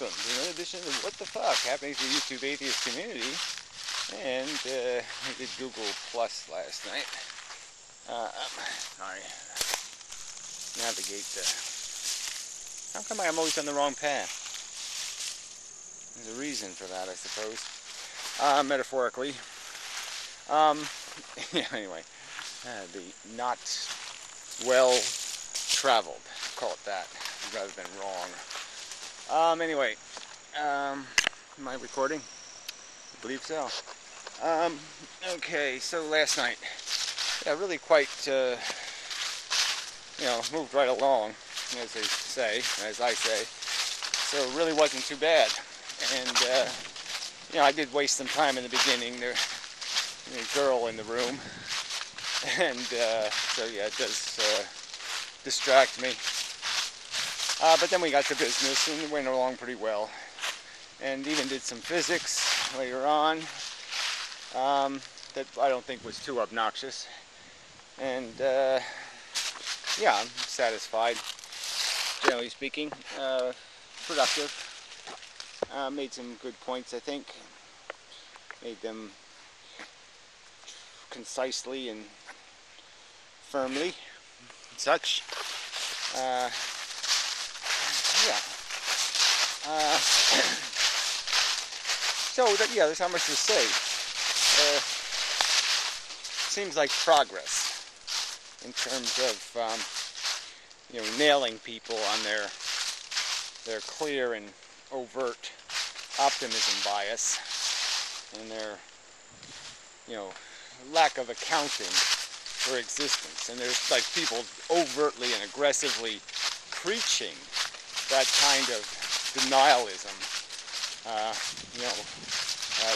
welcome to another edition of What the Fuck, happening to the YouTube atheist community. And I did Google Plus last night. Sorry. Navigate the... How come I'm always on the wrong path? There's a reason for that, I suppose. Metaphorically. Yeah, anyway. The not well traveled, call it that, rather than wrong. Anyway, am I recording? I believe so. Okay, so last night, yeah, really quite, moved right along, as they say, as I say. So it really wasn't too bad. And, I did waste some time in the beginning. There was a girl in the room. And, so yeah, it does distract me. But then we got to business and it went along pretty well. And even did some physics later on that I don't think was too obnoxious. And yeah, I'm satisfied, generally speaking. Productive. Made some good points, I think. Made them concisely and firmly and such. Yeah. So, yeah, there's not much to say. Seems like progress in terms of, nailing people on their clear and overt optimism bias and their, lack of accounting for existence. And there's like people overtly and aggressively preaching that kind of denialism.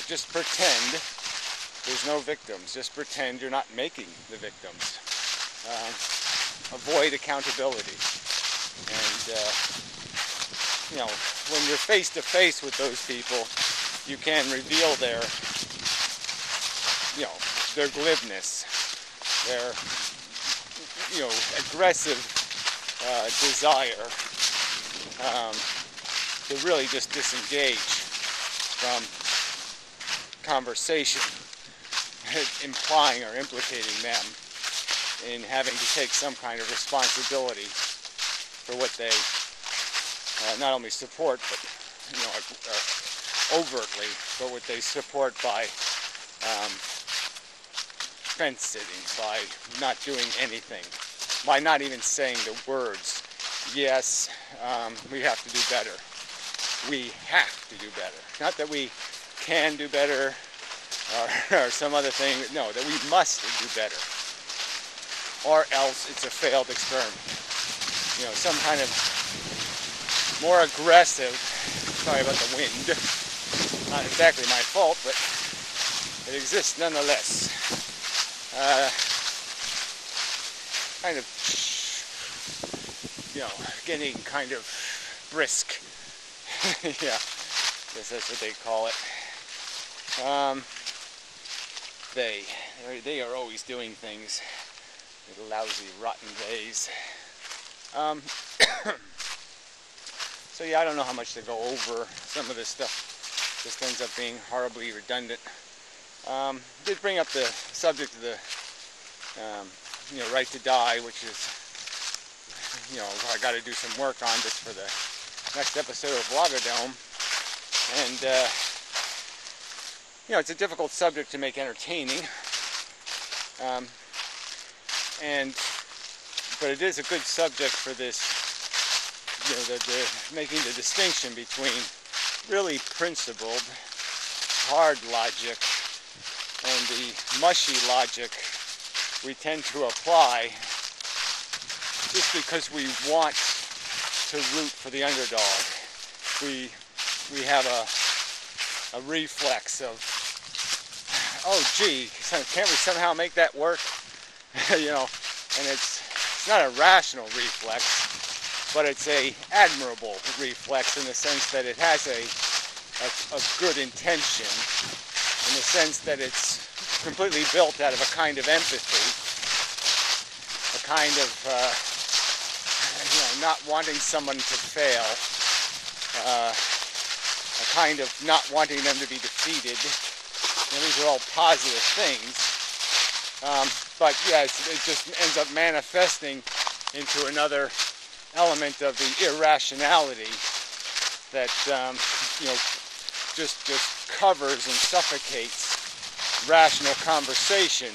Just pretend there's no victims. Just pretend you're not making the victims. Avoid accountability. And, when you're face to face with those people, you can reveal their glibness, their, aggressive desire to really just disengage from conversation, implying or implicating them in having to take some kind of responsibility for what they not only support, but overtly, but what they support by fence sitting, by not doing anything, by not even saying the words, yes, we have to do better. We have to do better. Not that we can do better or some other thing. No, that we must do better. Or else it's a failed experiment. Some kind of more aggressive, sorry about the wind, not exactly my fault, but it exists nonetheless. Kind of, getting kind of brisk. Yeah, I guess that's what they call it. They are always doing things. The lousy, rotten days. So yeah, I don't know how much to go over. Some of this stuff just ends up being horribly redundant. Did bring up the subject of the right to die, which is I got to do some work on just for the next episode of Bloggerdome. And it's a difficult subject to make entertaining. But it is a good subject for this, making the distinction between really principled, hard logic and the mushy logic we tend to apply just because we want to root for the underdog. We have a reflex of, oh gee, can't we somehow make that work? And it's not a rational reflex, but it's a admirable reflex in the sense that it has a good intention, in the sense that it's completely built out of a kind of empathy, a kind of not wanting someone to fail, kind of not wanting them to be defeated. These are all positive things. But yes, it just ends up manifesting into another element of the irrationality that just covers and suffocates rational conversation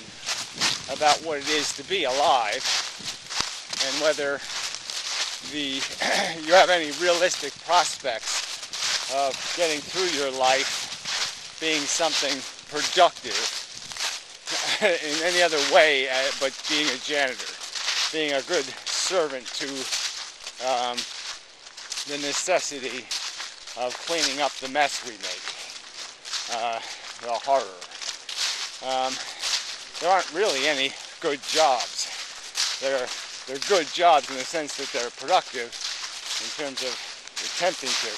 about what it is to be alive, and whether you have any realistic prospects of getting through your life being something productive in any other way but being a janitor, being a good servant to the necessity of cleaning up the mess we make, the horror. There aren't really any good jobs. They're good jobs in the sense that they're productive in terms of attempting to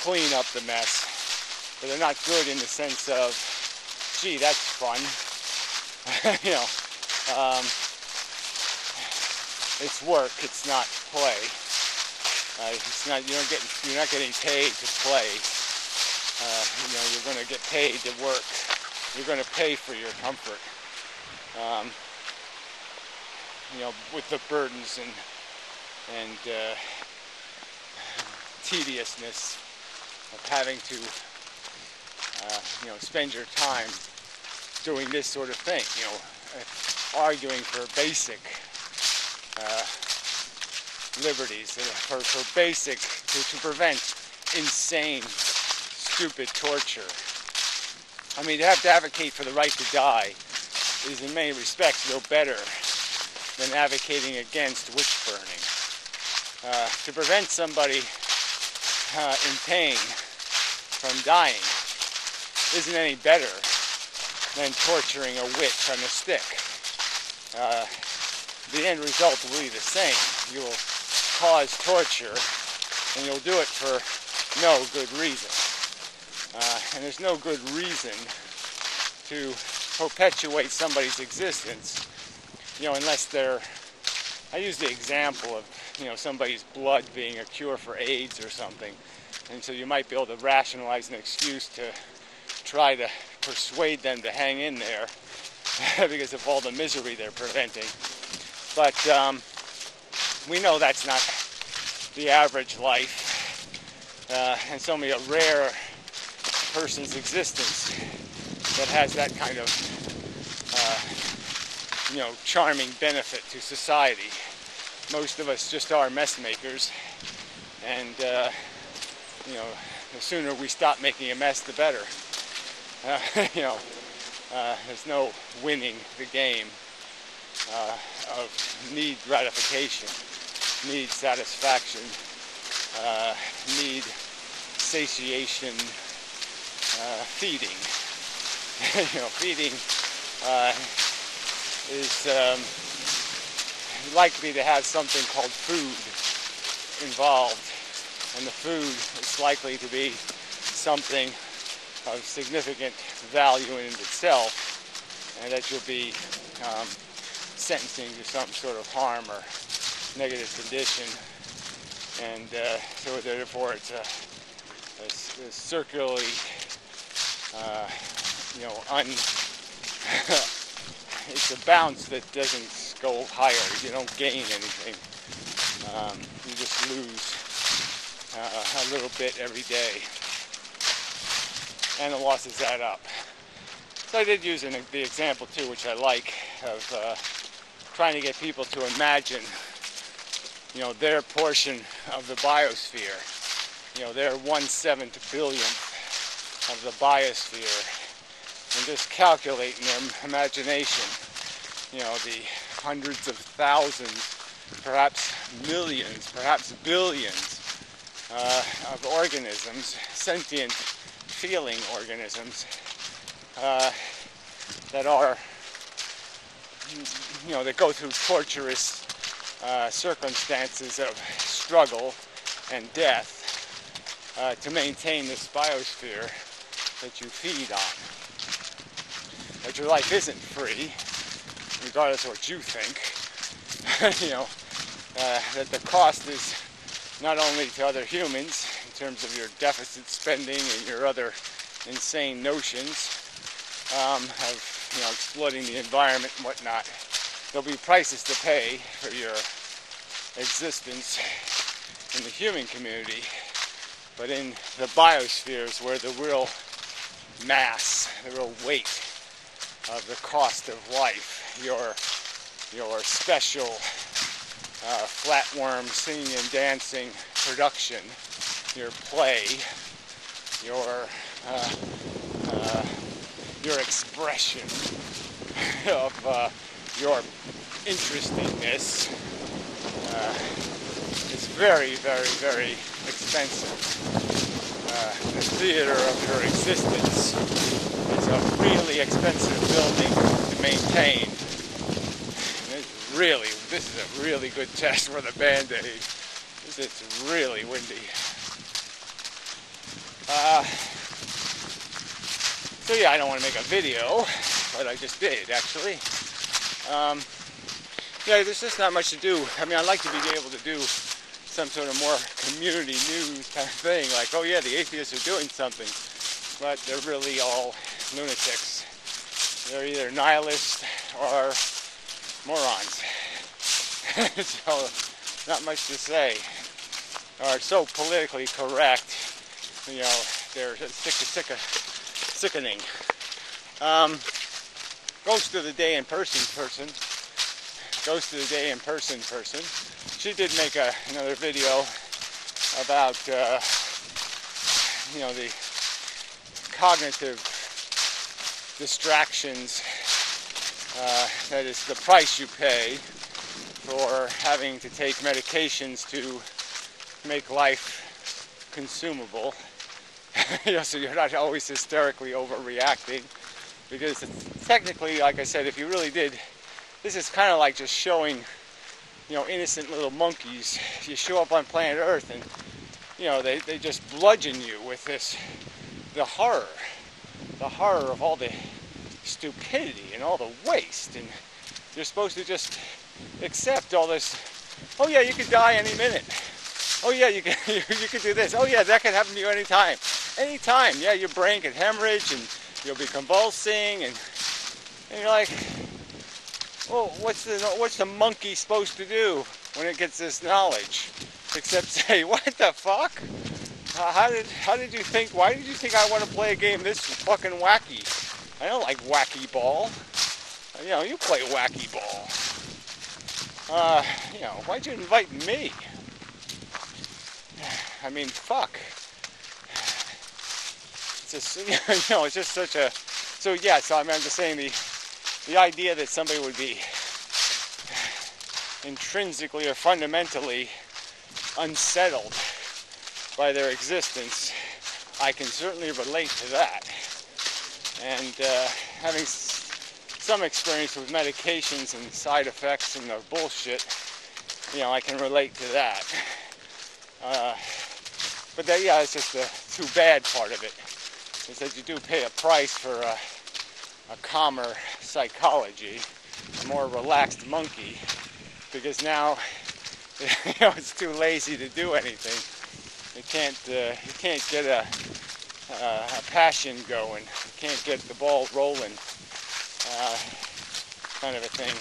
clean up the mess, but they're not good in the sense of, gee, that's fun. It's work. It's not play. You're not getting paid to play. You're going to get paid to work. You're going to pay for your comfort. With the burdens and tediousness of having to spend your time doing this sort of thing, arguing for basic liberties, for basic, to prevent insane, stupid torture. I mean, to have to advocate for the right to die is in many respects no better than advocating against witch burning. To prevent somebody in pain from dying isn't any better than torturing a witch on a stick. The end result will be the same. You will cause torture, and you'll do it for no good reason. And there's no good reason to perpetuate somebody's existence, unless I use the example of, somebody's blood being a cure for AIDS or something. And so you might be able to rationalize an excuse to try to persuade them to hang in there because of all the misery they're preventing. But we know that's not the average life. And it's only a rare person's existence that has that kind of charming benefit to society. Most of us just are mess makers, and the sooner we stop making a mess, the better. There's no winning the game of need gratification, need satisfaction, need satiation, feeding. Feeding is likely to have something called food involved, and the food is likely to be something of significant value in itself, and that you'll be sentencing to some sort of harm or negative condition, and so therefore it's a circularly it's a bounce that doesn't go higher. You don't gain anything. You just lose a little bit every day, and the losses add up. So I did use the example too, which I like, of trying to get people to imagine, their portion of the biosphere, their 1/7 billionth of the biosphere, and just calculate in their imagination, the hundreds of thousands, perhaps millions, perhaps billions of organisms, sentient, feeling organisms, that are, that go through torturous circumstances of struggle and death to maintain this biosphere that you feed on. That your life isn't free, regardless of what you think. That the cost is not only to other humans in terms of your deficit spending and your other insane notions of exploiting the environment and whatnot. There'll be prices to pay for your existence in the human community, but in the biospheres where the real mass, the real weight of the cost of life, your special flatworm singing and dancing production, your play, your expression of your interestingness is very, very, very expensive. The theater of your existence is a really expensive building to maintain. This is a really good test for the Band-Aid. It's really windy. So yeah, I don't want to make a video, but I just did actually. Yeah, there's just not much to do. I mean, I'd like to be able to do some sort of more community news kind of thing, like, oh yeah, the atheists are doing something, but they're really all lunatics. They're either nihilists or morons. So, not much to say. Are so politically correct, they're sickening. Ghost of the Day in person. Ghost of the Day in person. She did make another video about the cognitive distractions. That is the price you pay for having to take medications to make life consumable. So you're not always hysterically overreacting, because it's technically, like I said, if you really did, this is kind of like just showing, innocent little monkeys. You show up on planet Earth and, they just bludgeon you with the horror of all the stupidity and all the waste, and you're supposed to just accept all this. Oh yeah, you could die any minute. Oh yeah, you could do this. Oh yeah, that could happen to you anytime. Yeah, your brain could hemorrhage and you'll be convulsing, and you're like, well, what's the monkey supposed to do when it gets this knowledge? Except say, what the fuck? How did you think? Why did you think I want to play a game this fucking wacky? I don't like wacky ball. You play wacky ball. Why'd you invite me? I mean, fuck. It's just, it's just such a. So yeah, so I'm just saying the idea that somebody would be intrinsically or fundamentally unsettled by their existence, I can certainly relate to that. And having some experience with medications and side effects and the bullshit, I can relate to that. But that, yeah, it's just the too bad part of it, is that you do pay a price for a calmer psychology, a more relaxed monkey, because now it's too lazy to do anything. You can't get a passion going. You can't get the ball rolling, kind of a thing.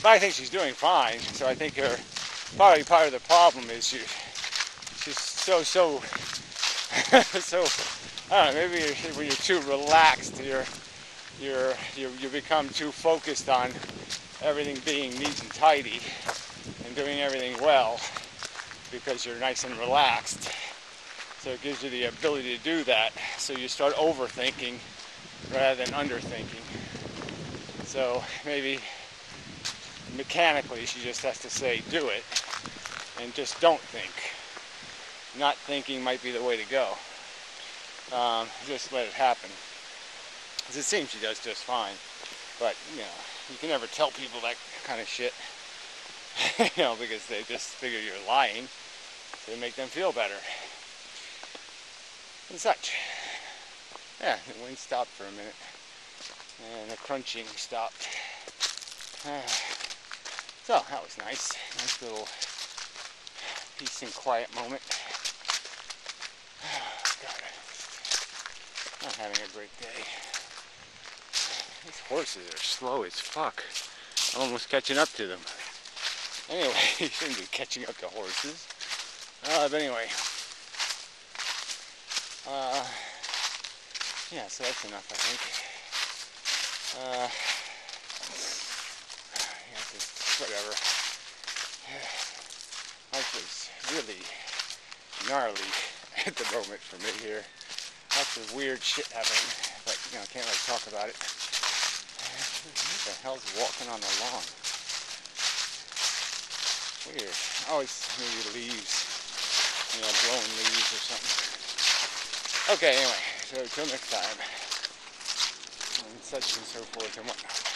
But I think she's doing fine. So I think probably part of the problem is she's so so. I don't know. Maybe when you're too relaxed, you become too focused on everything being neat and tidy and doing everything well, because you're nice and relaxed. So it gives you the ability to do that. So you start overthinking rather than underthinking. So maybe mechanically she just has to say, do it, and just don't think. Not thinking might be the way to go. Just let it happen. Because it seems she does just fine. But, you can never tell people that kind of shit. Because they just figure you're lying to make them feel better. And such. Yeah, the wind stopped for a minute. And the crunching stopped. So, that was nice. Nice little peace and quiet moment. Oh, God, I'm not having a great day. These horses are slow as fuck. I'm almost catching up to them. Anyway, you shouldn't be catching up to horses. But anyway. Yeah, so that's enough, I think. Yeah, just whatever. Life is really gnarly at the moment for me here. Lots of weird shit happening, but you know, can't really talk about it. What the hell's walking on the lawn? Weird. Oh, it's maybe leaves. You know, blowing leaves or something. Okay, anyway, so till next time. And such and so forth and whatnot.